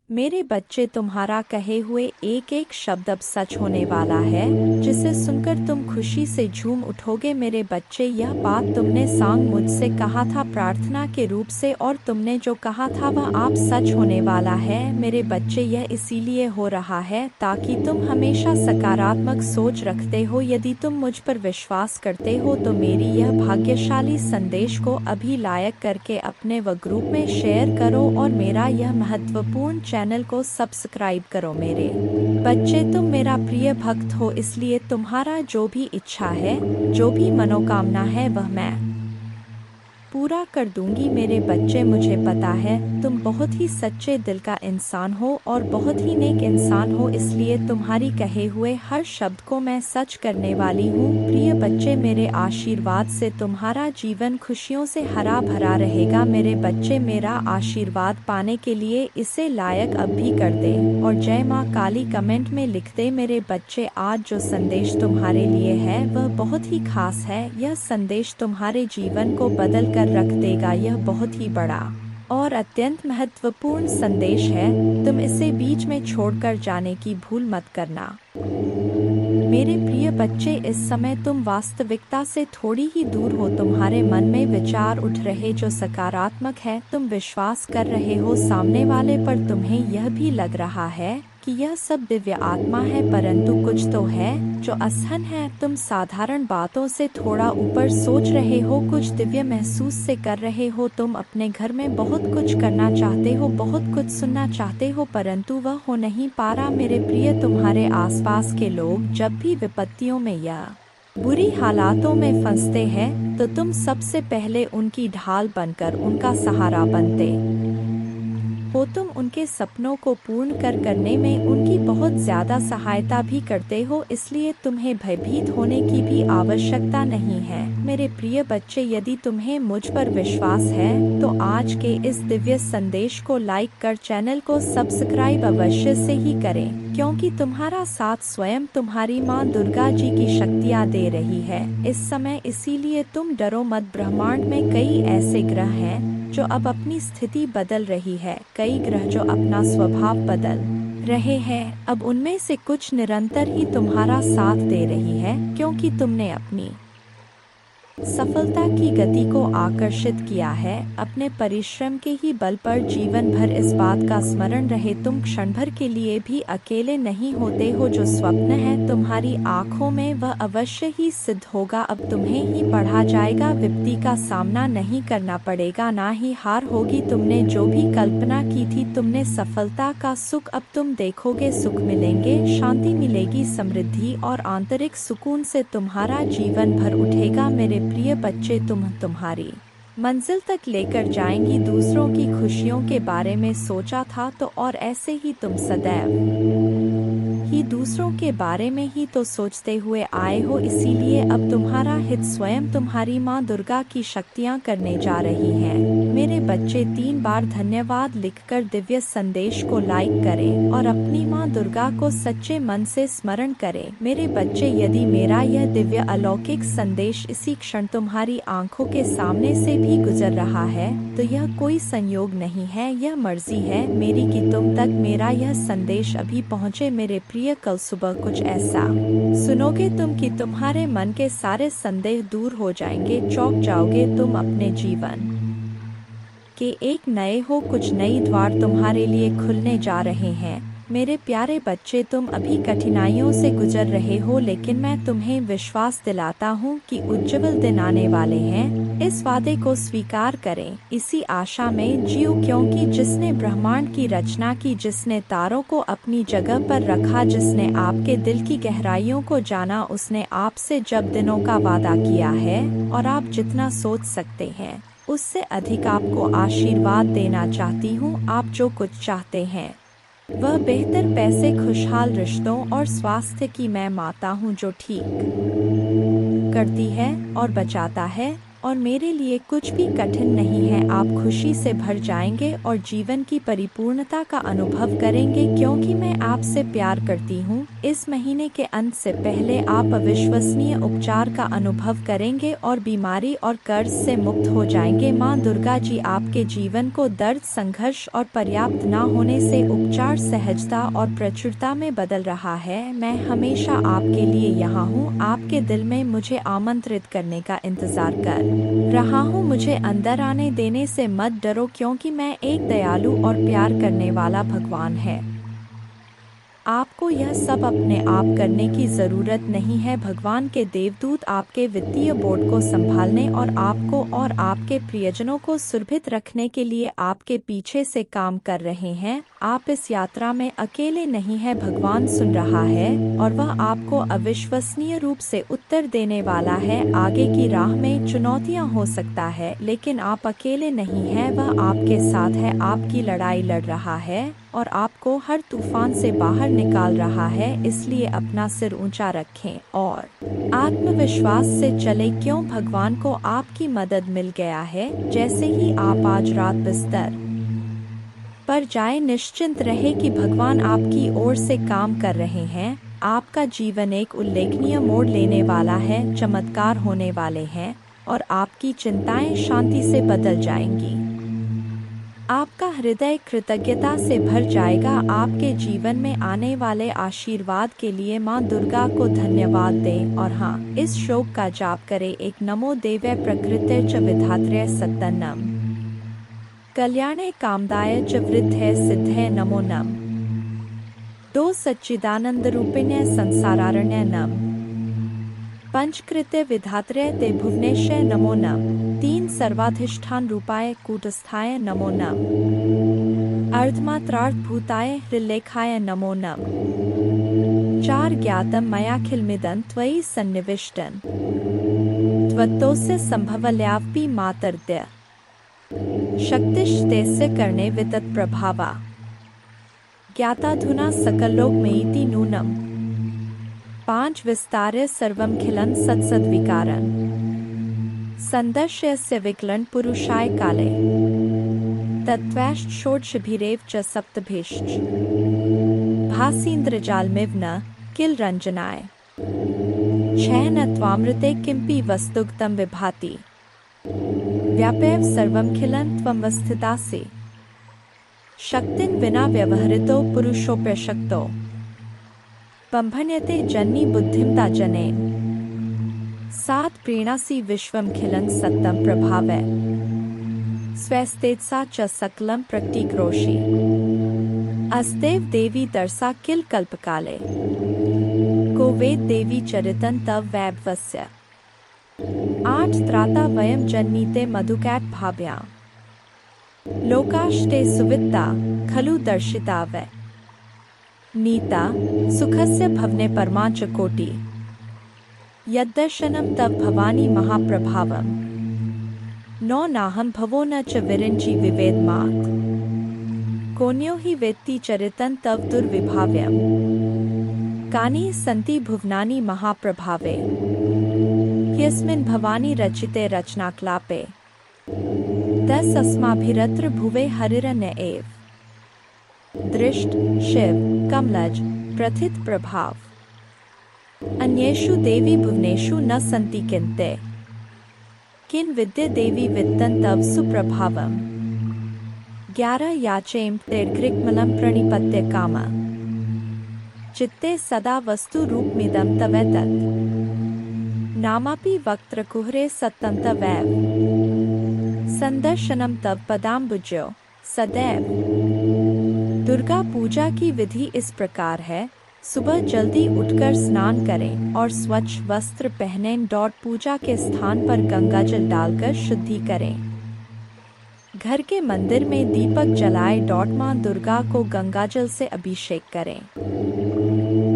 मेरे बच्चे, तुम्हारा कहे हुए एक एक शब्द अब सच होने वाला है, जिसे सुनकर तुम खुशी से झूम उठोगे। मेरे बच्चे, यह बात तुमने सांग मुझसे कहा था प्रार्थना के रूप से, और तुमने जो कहा था वह आप सच होने वाला है। मेरे बच्चे, यह इसीलिए हो रहा है ताकि तुम हमेशा सकारात्मक सोच रखते हो। यदि तुम मुझ पर विश्वास करते हो तो मेरी यह भाग्यशाली संदेश को अभी लाइक करके अपने व ग्रुप में शेयर करो और मेरा यह महत्वपूर्ण चैनल को सब्सक्राइब करो। मेरे बच्चे, तुम मेरा प्रिय भक्त हो, इसलिए तुम्हारा जो भी इच्छा है, जो भी मनोकामना है, वह मैं पूरा कर दूंगी। मेरे बच्चे, मुझे पता है तुम बहुत ही सच्चे दिल का इंसान हो और बहुत ही नेक इंसान हो, इसलिए तुम्हारी कहे हुए हर शब्द को मैं सच करने वाली हूँ। प्रिय बच्चे, मेरे आशीर्वाद से तुम्हारा जीवन खुशियों से हरा भरा रहेगा। मेरे बच्चे, मेरा आशीर्वाद पाने के लिए इसे लायक अब भी कर दे और जय माँ काली कमेंट में लिख दे। मेरे बच्चे, आज जो संदेश तुम्हारे लिए है वह बहुत ही खास है। यह संदेश तुम्हारे जीवन को बदल कर रख देगा। यह बहुत ही बड़ा और अत्यंत महत्वपूर्ण संदेश है। तुम इसे बीच में छोड़कर जाने की भूल मत करना। मेरे प्रिय बच्चे, इस समय तुम वास्तविकता से थोड़ी ही दूर हो। तुम्हारे मन में विचार उठ रहे जो सकारात्मक है। तुम विश्वास कर रहे हो सामने वाले पर। तुम्हें यह भी लग रहा है कि यह सब दिव्य आत्मा है, परंतु कुछ तो है जो असहन है। तुम साधारण बातों से थोड़ा ऊपर सोच रहे हो, कुछ दिव्य महसूस से कर रहे हो। तुम अपने घर में बहुत कुछ करना चाहते हो, बहुत कुछ सुनना चाहते हो, परंतु वह हो नहीं पा रहा। मेरे प्रिय, तुम्हारे आसपास के लोग जब भी विपत्तियों में या बुरी हालातों में फंसते हैं तो तुम सबसे पहले उनकी ढाल बनकर उनका सहारा बनते हो। तुम उनके सपनों को पूर्ण करने में उनकी बहुत ज्यादा सहायता भी करते हो, इसलिए तुम्हें भयभीत होने की भी आवश्यकता नहीं है। मेरे प्रिय बच्चे, यदि तुम्हें मुझ पर विश्वास है तो आज के इस दिव्य संदेश को लाइक कर चैनल को सब्सक्राइब अवश्य से ही करें, क्योंकि तुम्हारा साथ स्वयं तुम्हारी माँ दुर्गा जी की शक्तियाँ दे रही है इस समय। इसीलिए तुम डरो मत। ब्रह्मांड में कई ऐसे ग्रह हैं जो अब अपनी स्थिति बदल रही है, कई ग्रह जो अपना स्वभाव बदल रहे हैं। अब उनमें से कुछ निरंतर ही तुम्हारा साथ दे रही है, क्योंकि तुमने अपनी सफलता की गति को आकर्षित किया है। अपने परिश्रम के ही बल पर जीवन भर इस बात का स्मरण रहे, तुम क्षण भर के लिए भी अकेले नहीं होते हो। जो स्वप्न है तुम्हारी आंखों में वह अवश्य ही सिद्ध होगा। अब तुम्हें ही पढ़ा जाएगा, विपत्ति का सामना नहीं करना पड़ेगा, ना ही हार होगी। तुमने जो भी कल्पना की थी, तुमने सफलता का सुख अब तुम देखोगे। सुख मिलेंगे, शांति मिलेगी, समृद्धि और आंतरिक सुकून से तुम्हारा जीवन भर उठेगा। मेरे प्रिय बच्चे, तुम्हारी मंजिल तक लेकर जाएंगी। दूसरों की खुशियों के बारे में सोचा था तो और ऐसे ही तुम सदैव ही दूसरों के बारे में ही तो सोचते हुए आए हो, इसीलिए अब तुम्हारा हित स्वयं तुम्हारी माँ दुर्गा की शक्तियाँ करने जा रही हैं। मेरे बच्चे, 3 बार धन्यवाद लिखकर दिव्य संदेश को लाइक करें और अपनी माँ दुर्गा को सच्चे मन से स्मरण करें। मेरे बच्चे, यदि मेरा यह दिव्य अलौकिक संदेश इसी क्षण तुम्हारी आंखों के सामने से भी गुजर रहा है तो यह कोई संयोग नहीं है, यह मर्जी है मेरी कि तुम तक मेरा यह संदेश अभी पहुँचे। मेरे प्रिय, कल सुबह कुछ ऐसा सुनोगे तुम कि तुम्हारे मन के सारे संदेह दूर हो जाएंगे। चौंक जाओगे तुम अपने जीवन के एक नए हो, कुछ नई द्वार तुम्हारे लिए खुलने जा रहे हैं। मेरे प्यारे बच्चे, तुम अभी कठिनाइयों से गुजर रहे हो, लेकिन मैं तुम्हें विश्वास दिलाता हूँ कि उज्जवल दिन आने वाले हैं। इस वादे को स्वीकार करें, इसी आशा में जियो, क्योंकि जिसने ब्रह्मांड की रचना की, जिसने तारों को अपनी जगह पर रखा, जिसने आपके दिल की गहराइयों को जाना, उसने आपसे जब दिनों का वादा किया है और आप जितना सोच सकते हैं उससे अधिक आपको आशीर्वाद देना चाहती हूँ। आप जो कुछ चाहते हैं वह बेहतर पैसे, खुशहाल रिश्तों और स्वास्थ्य की मैं माता हूँ, जो ठीक करती है और बचाता है और मेरे लिए कुछ भी कठिन नहीं है। आप खुशी से भर जाएंगे और जीवन की परिपूर्णता का अनुभव करेंगे क्योंकि मैं आपसे प्यार करती हूँ। इस महीने के अंत से पहले आप अविश्वसनीय उपचार का अनुभव करेंगे और बीमारी और कर्ज से मुक्त हो जाएंगे। माँ दुर्गा जी आपके जीवन को दर्द, संघर्ष और पर्याप्त न होने से उपचार, सहजता और प्रचुरता में बदल रहा है। मैं हमेशा आपके लिए यहाँ हूँ, आपके दिल में मुझे आमंत्रित करने का इंतजार कर रहा हूँ। मुझे अंदर आने देने से मत डरो क्योंकि मैं एक दयालु और प्यार करने वाला भगवान है। आपको यह सब अपने आप करने की ज़रूरत नहीं है। भगवान के देवदूत आपके वित्तीय बोर्ड को संभालने और आपको और आपके प्रियजनों को सुरक्षित रखने के लिए आपके पीछे से काम कर रहे हैं। आप इस यात्रा में अकेले नहीं हैं। भगवान सुन रहा है और वह आपको अविश्वसनीय रूप से उत्तर देने वाला है। आगे की राह में चुनौतियां हो सकता है, लेकिन आप अकेले नहीं हैं। वह आपके साथ है, आपकी लड़ाई लड़ रहा है और आपको हर तूफान से बाहर निकाल रहा है। इसलिए अपना सिर ऊंचा रखें और आत्मविश्वास से चले क्यों भगवान को आपकी मदद मिल गया है। जैसे ही आप आज रात बिस्तर पर जाए, निश्चिंत रहे कि भगवान आपकी ओर से काम कर रहे हैं। आपका जीवन एक उल्लेखनीय मोड़ लेने वाला है, चमत्कार होने वाले हैं और आपकी चिंताएं शांति से बदल जाएंगी। आपका हृदय कृतज्ञता से भर जाएगा। आपके जीवन में आने वाले आशीर्वाद के लिए माँ दुर्गा को धन्यवाद दें और हाँ, इस श्लोक का जाप करें। एक नमो देवै प्रकृते च विधात्रे सत्तन्नम कल्याणे कामदाय च वृद्धे सिद्धे नमो नम। 2 सच्चिदानंद रूपिणे संसारारण्य नम। पंचकृत्य विधात्रे ते भुवनेशे नमो नम। 3 सर्वाधिष्ठान रूपाय कूटस्थाय नमो नम। अर्धमात्रार्थ भूताय हृल्लेखाय नमो नम। 4 ज्ञातम मयाखिलमिदं त्वयि सन्निविष्टं त्वत्तोस्य संभवल्यापि मातर्द्य शक्तिस्तेस्य कर्णे वितत प्रभावा ज्ञाताधुना सकल्लोकमेति नूनम। 5 विस्तार्य सर्वमखिलं सत्सद्विकारं संदर्शयस्य विकलं पुरुषाय काले तत्त्वैश्च षोडशभिरेव च सप्तभिश्च भासीन्द्रजालमिव न किल रञ्जनाय 6 न त्वामृते किमपि वस्तुगतं विभाति व्यापैव सर्वमखिलं त्वमवस्थितासि शक्तिं विना व्यवहृतो पुरुषोऽप्यशक्तो बम्भन्यते जन्नी बुद्धिमता जनेन। 7 प्रीणासि विश्वमखिलं सत्तं प्रभावै स्वस्तेजसा च सकलं प्रकटीकरोषि अस्तेव देवी दर्शा किल कल्पकाले को वेद देवी चरितं तव वैभवस्य। 8 त्राता वयं जन्नीते मधुकैट भाभ्या लोकाश्ते सुवित्ता खलु दर्शिता वै नीता सुखस्य भवने परमाच कोटि यद्दर्शनं तव भवानी महाप्रभावम्। 9 नाहं भवो न च विरिञ्चि विवेदमात् कोन्यो हि वेत्ति चरितं तव दुर्विभाव्यम्। कानि सन्ति भुवनानि महाप्रभावे यस्मिन् भवानी रचिते रचनाक्लापे 10 अस्माभिरत्र भुवे हरिरण्य एव दृष्ट शिव कमलज प्रथित प्रभाव अन्येषु देवी भुवनेषु न सन्ति किन्ते किन विद्य देवी वित्तं तव सुप्रभावम्। 11 याचेम तेर्घृक्मलं प्रणिपत्य कामा चित्ते सदा वस्तु रूपमिदं तवेतत् नामापि वक्त्रकुहरे सत्तं तवैव संदर्शनम तव पदाम्बुजो सदैव। दुर्गा पूजा की विधि इस प्रकार है। सुबह जल्दी उठकर स्नान करें और स्वच्छ वस्त्र पहनें। पूजा के स्थान पर गंगाजल डालकर शुद्धि करें। घर के मंदिर में दीपक जलाएं। माँ दुर्गा को गंगाजल से अभिषेक करें।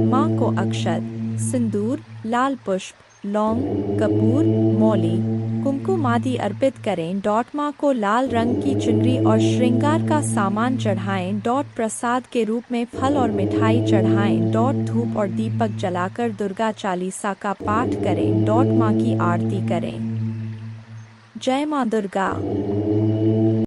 माँ को अक्षत, सिंदूर, लाल पुष्प, लौंग, कपूर, मौली, कुमकुम आदि अर्पित करें। माँ को लाल रंग की चुनरी और श्रृंगार का सामान चढ़ाएं। प्रसाद के रूप में फल और मिठाई चढ़ाएं। धूप और दीपक जलाकर दुर्गा चालीसा का पाठ करें। माँ की आरती करें। जय माँ दुर्गा।